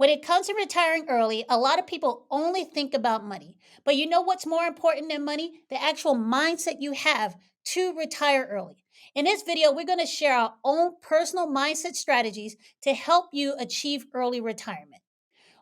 When it comes to retiring early, a lot of people only think about money. But you know what's more important than money? The actual mindset you have to retire early. In this video, we're going to share our own personal mindset strategies to help you achieve early retirement.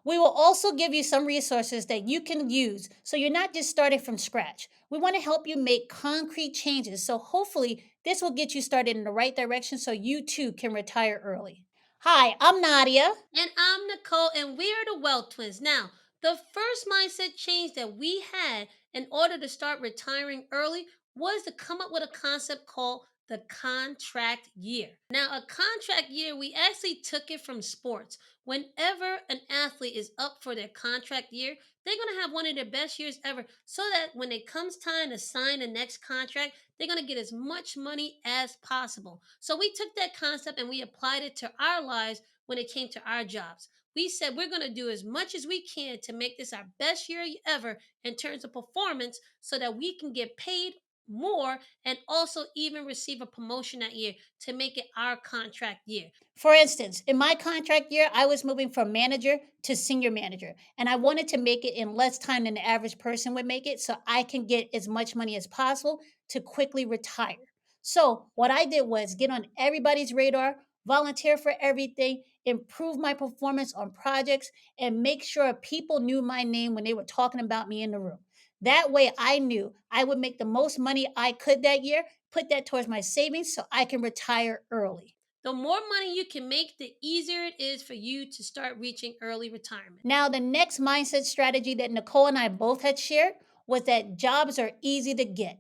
We will also give you some resources that you can use so you're not just starting from scratch. We want to help you make concrete changes. So hopefully, this will get you started in the right direction so you too can retire early. Hi, I'm Nadia. And I'm Nicole, and we are the Wealth Twins. Now, the first mindset change that we had in order to start retiring early was to come up with a concept called the contract year. Now, a contract year, we actually took it from sports. Whenever an athlete is up for their contract year, they're going to have one of their best years ever so that when it comes time to sign the next contract, they're going to get as much money as possible. So we took that concept and we applied it to our lives when it came to our jobs. We said we're going to do as much as we can to make this our best year ever in terms of performance so that we can get paid more and also even receive a promotion that year to make it our contract year. For instance, in my contract year, I was moving from manager to senior manager, and I wanted to make it in less time than the average person would make it so I can get as much money as possible to quickly retire. So, what I did was get on everybody's radar, volunteer for everything, improve my performance on projects, and make sure people knew my name when they were talking about me in the room. That way, I knew I would make the most money I could that year, put that towards my savings so I can retire early. The more money you can make, the easier it is for you to start reaching early retirement. Now, the next mindset strategy that Nicole and I both had shared was that jobs are easy to get.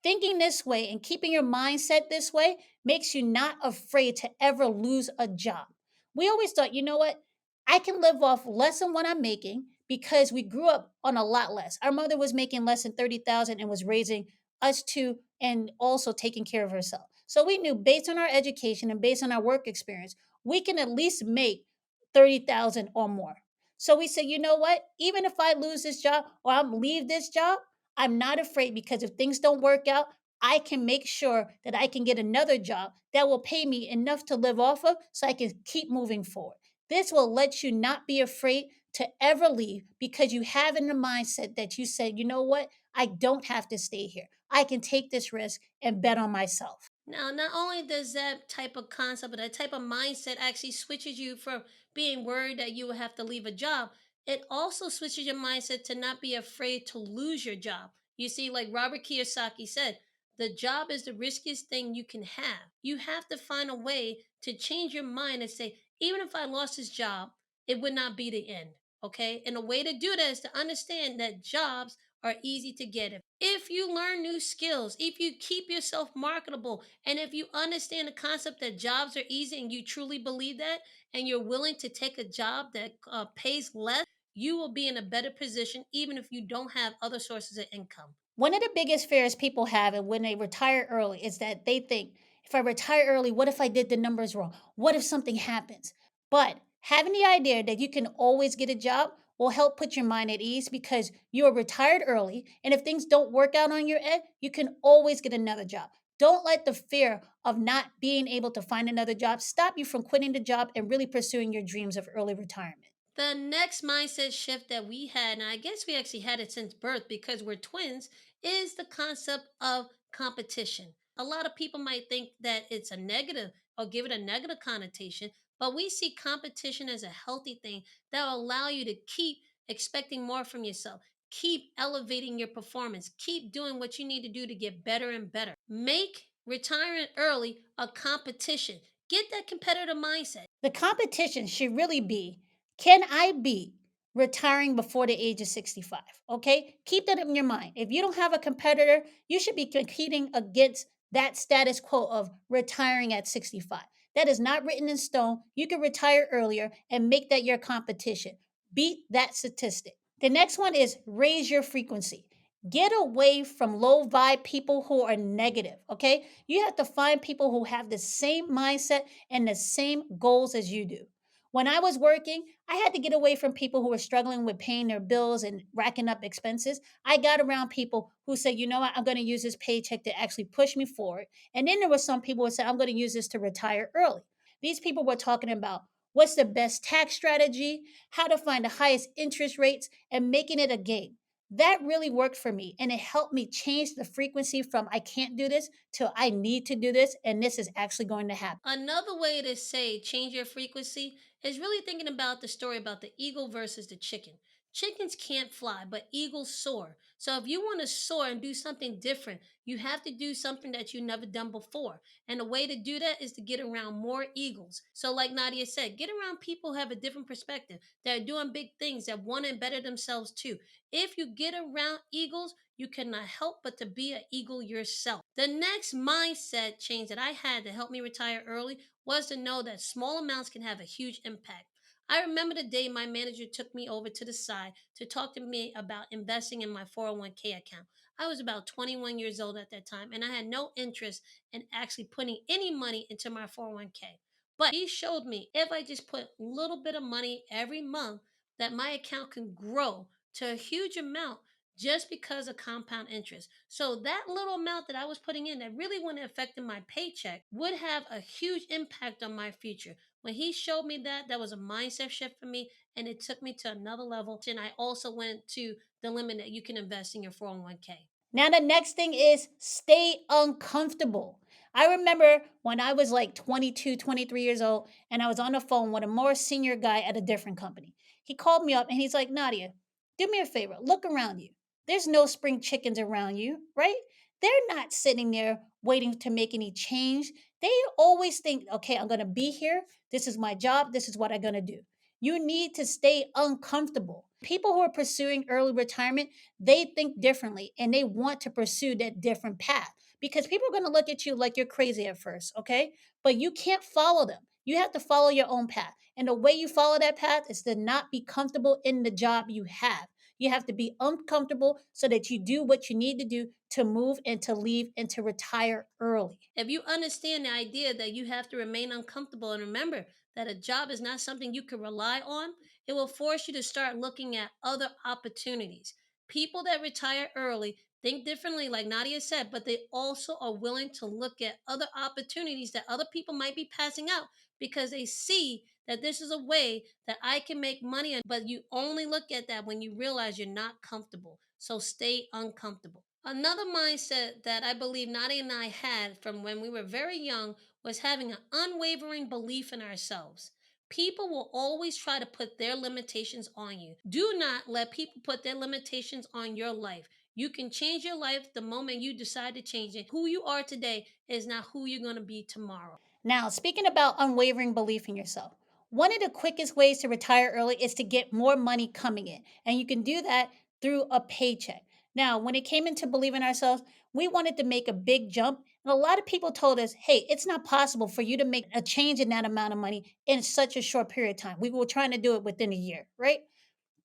Thinking this way and keeping your mindset this way makes you not afraid to ever lose a job. We always thought, you know what? I can live off less than what I'm making because we grew up on a lot less. Our mother was making less than 30,000 and was raising us two and also taking care of herself. So we knew based on our education and based on our work experience, we can at least make 30,000 or more. So we said, you know what? Even if I lose this job or I leave this job, I'm not afraid because if things don't work out, I can make sure that I can get another job that will pay me enough to live off of so I can keep moving forward. This will let you not be afraid to ever leave because you have in the mindset that you said, you know what? I don't have to stay here. I can take this risk and bet on myself. Now, not only does that type of concept or that type of mindset actually switches you from being worried that you will have to leave a job, it also switches your mindset to not be afraid to lose your job. You see, like Robert Kiyosaki said, the job is the riskiest thing you can have. You have to find a way to change your mind and say, even if I lost this job, it would not be the end. Okay. And a way to do that is to understand that jobs are easy to get. If you learn new skills, if you keep yourself marketable, and if you understand the concept that jobs are easy and you truly believe that, and you're willing to take a job that pays less, you will be in a better position even if you don't have other sources of income. One of the biggest fears people have and when they retire early is that they think, if I retire early, what if I did the numbers wrong? What if something happens? But having the idea that you can always get a job will help put your mind at ease because you are retired early. And if things don't work out on your end, you can always get another job. Don't let the fear of not being able to find another job stop you from quitting the job and really pursuing your dreams of early retirement. The next mindset shift that we had, and I guess we actually had it since birth because we're twins, is the concept of competition. A lot of people might think that it's a negative or give it a negative connotation, but we see competition as a healthy thing that will allow you to keep expecting more from yourself. Keep elevating your performance. Keep doing what you need to do to get better and better. Make retiring early a competition. Get that competitive mindset. The competition should really be, can I beat retiring before the age of 65? Okay? Keep that in your mind. If you don't have a competitor, you should be competing against that status quo of retiring at 65. That is not written in stone. You can retire earlier and make that your competition. Beat that statistic. The next one is raise your frequency. Get away from low vibe people who are negative, okay? You have to find people who have the same mindset and the same goals as you do. When I was working, I had to get away from people who were struggling with paying their bills and racking up expenses. I got around people who said, you know what, I'm going to use this paycheck to actually push me forward. And then there were some people who said, I'm going to use this to retire early. These people were talking about what's the best tax strategy, how to find the highest interest rates, and making it a game. That really worked for me, and it helped me change the frequency from I can't do this to I need to do this, and this is actually going to happen. Another way to say change your frequency is really thinking about the story about the eagle versus the chicken. Chickens can't fly, but eagles soar. So if you want to soar and do something different, you have to do something that you've never done before. And the way to do that is to get around more eagles. So, like Nadia said, get around people who have a different perspective, that are doing big things, that want to better themselves too. If you get around eagles, you cannot help but to be an eagle yourself. The next mindset change that I had to help me retire early was to know that small amounts can have a huge impact. I remember the day my manager took me over to the side to talk to me about investing in my 401k account. I was about 21 years old at that time and I had no interest in actually putting any money into my 401k. But he showed me if I just put a little bit of money every month, that my account can grow to a huge amount just because of compound interest. So that little amount that I was putting in that really wouldn't affect my paycheck would have a huge impact on my future. When he showed me that, that was a mindset shift for me and it took me to another level. And I also went to the limit that you can invest in your 401k. Now, the next thing is stay uncomfortable. I remember when I was like 22, 23 years old, and I was on the phone with a more senior guy at a different company. He called me up and he's like, Nadia, do me a favor, look around you. There's no spring chickens around you, right? They're not sitting there waiting to make any change. They always think, okay, I'm going to be here. This is my job. This is what I'm going to do. You need to stay uncomfortable. People who are pursuing early retirement, they think differently and they want to pursue that different path because people are going to look at you like you're crazy at first, okay? But you can't follow them. You have to follow your own path. And the way you follow that path is to not be comfortable in the job you have. You have to be uncomfortable so that you do what you need to do to move and to leave and to retire early. If you understand the idea that you have to remain uncomfortable and remember that a job is not something you can rely on, it will force you to start looking at other opportunities. People that retire early think differently, like Nadia said, but they also are willing to look at other opportunities that other people might be passing out because they see that this is a way that I can make money. But you only look at that when you realize you're not comfortable. So stay uncomfortable. Another mindset that I believe Nadia and I had from when we were very young was having an unwavering belief in ourselves. People will always try to put their limitations on you. Do not let people put their limitations on your life. You can change your life the moment you decide to change it. Who you are today is not who you're going to be tomorrow. Now, speaking about unwavering belief in yourself, one of the quickest ways to retire early is to get more money coming in. And you can do that through a paycheck. Now, when it came into believing ourselves, we wanted to make a big jump. And a lot of people told us, hey, it's not possible for you to make a change in that amount of money in such a short period of time. We were trying to do it within a year, right?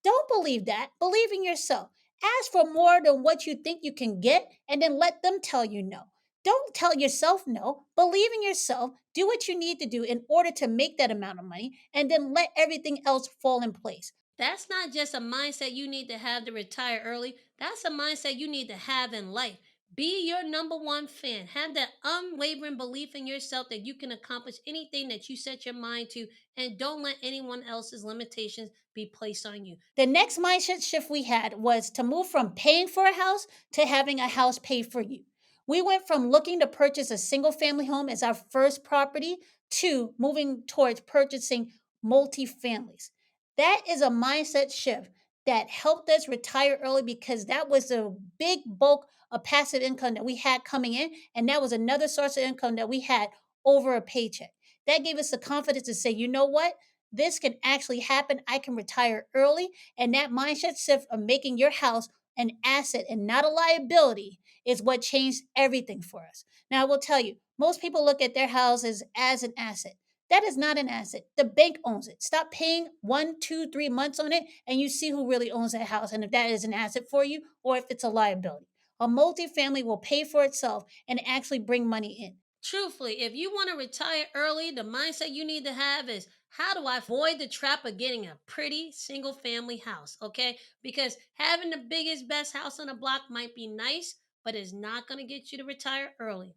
Don't believe that. Believe in yourself. Ask for more than what you think you can get and then let them tell you no. Don't tell yourself no. Believe in yourself. Do what you need to do in order to make that amount of money and then let everything else fall in place. That's not just a mindset you need to have to retire early. That's a mindset you need to have in life. Be your number one fan. Have that unwavering belief in yourself that you can accomplish anything that you set your mind to, and don't let anyone else's limitations be placed on you. The next mindset shift we had was to move from paying for a house to having a house paid for you. We went from looking to purchase a single family home as our first property to moving towards purchasing multi-families. That is a mindset shift that helped us retire early because that was a big bulk of passive income that we had coming in. And that was another source of income that we had over a paycheck. That gave us the confidence to say, you know what? This can actually happen. I can retire early. And that mindset shift of making your house an asset and not a liability is what changed everything for us. Now, I will tell you, most people look at their houses as an asset. That is not an asset. The bank owns it. Stop paying 1, 2, 3 months on it, and you see who really owns that house and if that is an asset for you or if it's a liability. A multifamily will pay for itself and actually bring money in. Truthfully, if you want to retire early, the mindset you need to have is how do I avoid the trap of getting a pretty single family house? Okay. Because having the biggest, best house on the block might be nice, but it's not going to get you to retire early.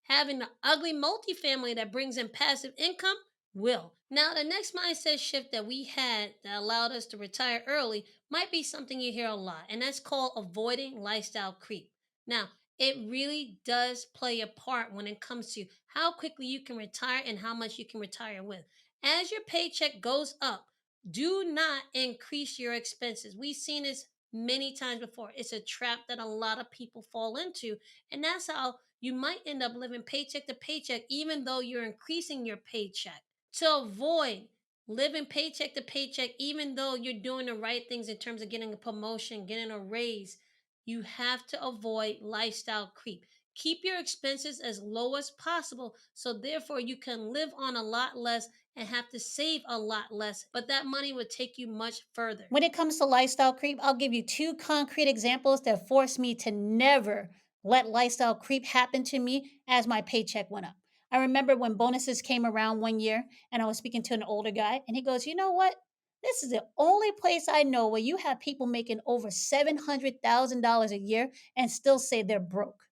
Having the ugly multifamily that brings in passive income, will. Now, the next mindset shift that we had that allowed us to retire early might be something you hear a lot, and that's called avoiding lifestyle creep. Now, it really does play a part when it comes to how quickly you can retire and how much you can retire with. As your paycheck goes up, do not increase your expenses. We've seen this many times before. It's a trap that a lot of people fall into, and that's how you might end up living paycheck to paycheck, even though you're increasing your paycheck to avoid living paycheck to paycheck, even though you're doing the right things in terms of getting a promotion, getting a raise. You have to avoid lifestyle creep. Keep your expenses as low as possible so therefore you can live on a lot less and have to save a lot less, but that money would take you much further. When it comes to lifestyle creep, I'll give you two concrete examples that forced me to never let lifestyle creep happen to me as my paycheck went up. I remember when bonuses came around one year and I was speaking to an older guy, and he goes, "You know what? This is the only place I know where you have people making over $700,000 a year and still say they're broke."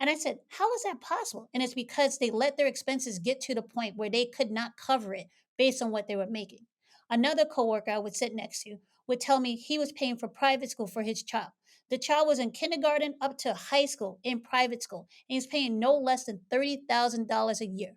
And I said, "How is that possible?" And it's because they let their expenses get to the point where they could not cover it based on what they were making. Another coworker I would sit next to would tell me he was paying for private school for his child. The child was in kindergarten up to high school in private school, and he was paying no less than $30,000 a year.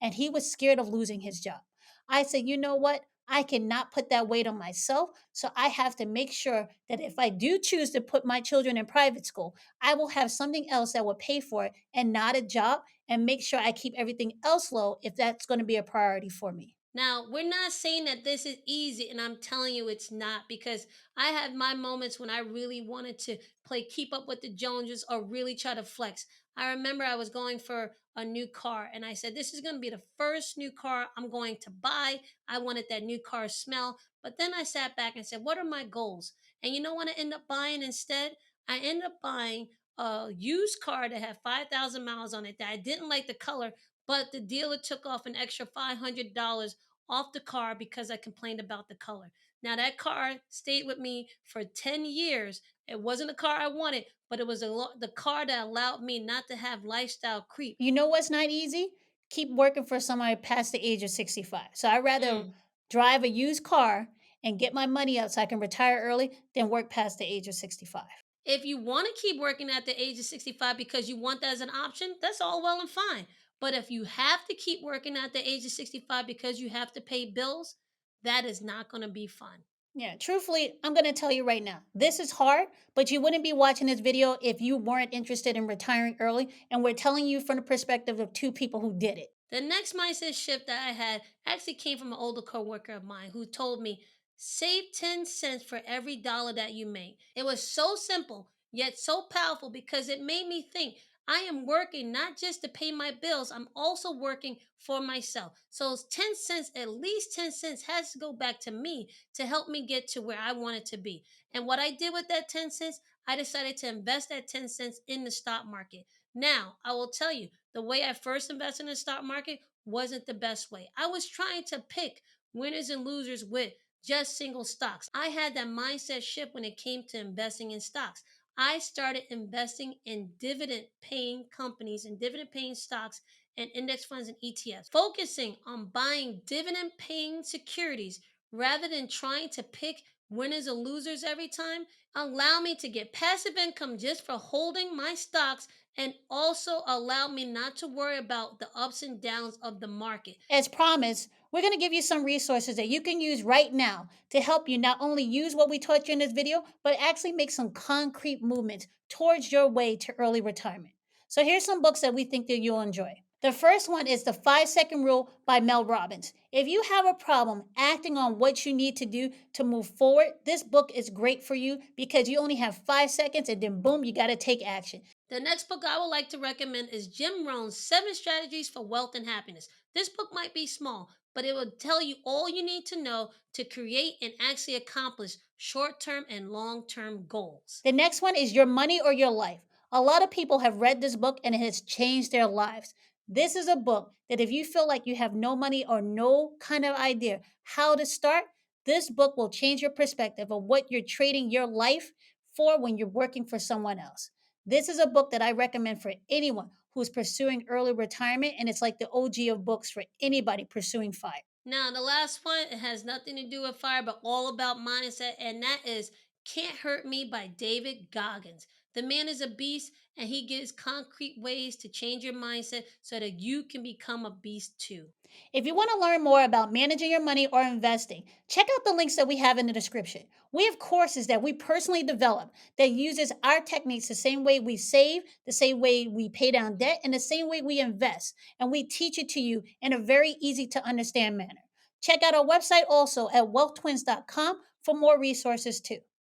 And he was scared of losing his job. I said, "You know what? I cannot put that weight on myself. So I have to make sure that if I do choose to put my children in private school, I will have something else that will pay for it and not a job, and make sure I keep everything else low if that's going to be a priority for me." Now, we're not saying that this is easy, and I'm telling you it's not because I had my moments when I really wanted to play keep up with the Joneses or really try to flex. I remember I was going for a new car, and I said, "This is going to be the first new car I'm going to buy." I wanted that new car smell. But then I sat back and said, "What are my goals?" And you know what I ended up buying instead? I ended up buying a used car that had 5,000 miles on it that I didn't like the color, but the dealer took off an extra $500 off the car because I complained about the color. Now, that car stayed with me for 10 years. It wasn't a car I wanted, but it was the car that allowed me not to have lifestyle creep. You know what's not easy? Keep working for somebody past the age of 65. So I'd rather Mm. drive a used car and get my money out so I can retire early than work past the age of 65. If you want to keep working at the age of 65 because you want that as an option, that's all well and fine. But if you have to keep working at the age of 65 because you have to pay bills, that is not going to be fun. Yeah, truthfully, I'm going to tell you right now. This is hard, but you wouldn't be watching this video if you weren't interested in retiring early. And we're telling you from the perspective of two people who did it. The next mindset shift that I had actually came from an older coworker of mine who told me, save 10 cents for every dollar that you make. It was so simple, yet so powerful because it made me think I am working not just to pay my bills, I'm also working for myself. So it's 10 cents, at least 10 cents has to go back to me to help me get to where I wanted to be. And what I did with that 10 cents, I decided to invest that 10 cents in the stock market. Now, I will tell you, the way I first invested in the stock market wasn't the best way. I was trying to pick winners and losers with just single stocks. I had that mindset shift when it came to investing in stocks. I started investing in dividend paying companies and dividend paying stocks and index funds and ETFs, focusing on buying dividend paying securities rather than trying to pick winners or losers every time. Allow me to get passive income just for holding my stocks and also allow me not to worry about the ups and downs of the market. As promised, we're going to give you some resources that you can use right now to help you not only use what we taught you in this video, but actually make some concrete movements towards your way to early retirement. So here's some books that we think that you'll enjoy. The first one is The 5 Second Rule by Mel Robbins. If you have a problem acting on what you need to do to move forward, this book is great for you because you only have 5 seconds and then boom, you got to take action. The next book I would like to recommend is Jim Rohn's 7 Strategies for Wealth and Happiness. This book might be small, but it will tell you all you need to know to create and actually accomplish short term and long term goals. The next one is Your Money or Your Life. A lot of people have read this book and it has changed their lives. This is a book that if you feel like you have no money or no kind of idea how to start, this book will change your perspective of what you're trading your life for when you're working for someone else. This is a book that I recommend for anyone who's pursuing early retirement, and it's like the OG of books for anybody pursuing FIRE. Now, the last one, it has nothing to do with fire, but all about mindset, and that is Can't Hurt Me by David Goggins. The man is a beast, and he gives concrete ways to change your mindset so that you can become a beast too. If you want to learn more about managing your money or investing, check out the links that we have in the description. We have courses that we personally develop that uses our techniques the same way we save, the same way we pay down debt, and the same way we invest. And we teach it to you in a very easy to understand manner. Check out our website also at wealthtwins.com for more resources too.